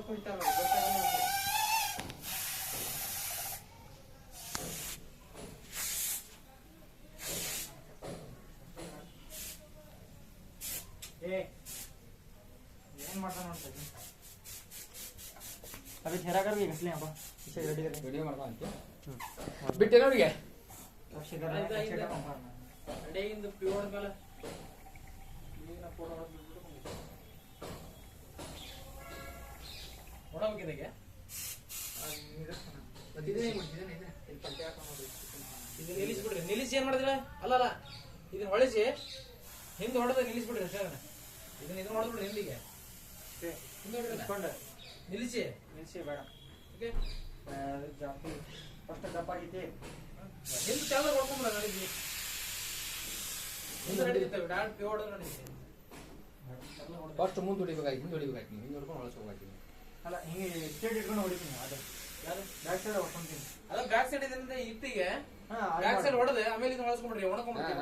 ಕುಯ್ತಾರ ಗೊತ್ತಾಗಲ್ಲ ಏನ್ ಮಾಡ್ತಾನ ನೋಡ್ತೀವಿ अभी ठहरा कर भी घसले यहाँ पर इसे रेडी करें वीडियो ಮಾಡ್ತಾ ಅಂತೆ ಬಿಟ್ಟೆ ನೋಡಿಗೆ ಅಕ್ಷಯ ಕರ ಅಕ್ಷಯ ಕರ ಮಾರನ ಅಡೆ ಇಂದು ಪ್ಯೂರ್ ಮೇಲೆ ನೀನ ಫೋಟೋ ಹೊಡೆದು ಹೊಡಬೇಕಿದೆಗೆ ಮತ್ತಿದೆ ಮಾಡ್ತಿದ್ದೇನೆ ಇಲ್ಲಿ ಪಲ್ಟೆ ಹಾಕೊಂಡು ನೋಡಿ ಇದು ನಿಲ್ಲಿಸ್ಬಿಡ್ರಿ ನಿಲ್ಲಿಸಿ ಏನ್ ಮಾಡಿದ್ರೆ ಅಲ್ಲ ಇದನ್ನ ಹೊಳಿಸಿ ಹಿಂದೆ ಹೊಡೆದ ನಿಲ್ಲಿಸ್ಬಿಡ್ರಿ ಅಷ್ಟೇ ಇದನ್ನ ಹೊಡೆದ್ಬಿಡ್ರಿ ಹಿಂದಿಗೆ ಹಿಂದೆ ಹೊಡೆದ್ಕೊಂಡು ನಿಲ್ಲಿಸಿ ಬೇಡ ಓಕೆ ಜಾಸ್ತಿ ಫಸ್ಟ್ ದಪ್ಪ ಆಗೈತಿ ಹಿಂದೆ ಚಾಲ ಹೊಡ್ಕೊಂಬಿಡ ನಡೀತಿ ಹಿಂದೆ ನಡೀತೇವೆ ಡಾಟ್ ಪಿ ಹೊಡೆದ್ರೆ ನಡೀತಿ ಫಸ್ಟ್ ಮುಂದೆ ಹೊಡಿಬೇಕಾಗಿ ಹಿಂದೆ ಹೊಡಿಬೇಕಾಗಿ ಹಿಂದೆ ಹೊಡ್ಕೊಂಡು ಹೊಳಸೋಗಾಯ್ತು ಅಲ್ಲ ಹಿಂಗೆ ಸ್ಟೇಟ್ ಇಟ್ಕೊಂಡು ಹೊಡಿತೀನಿ ಅದು ಯಾರು ಬ್ಯಾಕ್ ಸೈಡ್ ಹೊಡ್ಕೊಂತೀನಿ ಅದ ಬ್ಯಾಕ್ ಸೈಡ್ ಇದರಿಂದ ಇತ್ತಿಗೆ ಬ್ಯಾಕ್ ಸೈಡ್ ಹೊಡೆದೆ ಆಮೇಲೆ ಇದನ್ನ ಹೊಳಸ್ಕೊಂಡ್ಬಿಡ್ರಿ ಒಣಕೊಂಡ್ಬಿಡ್ರಿ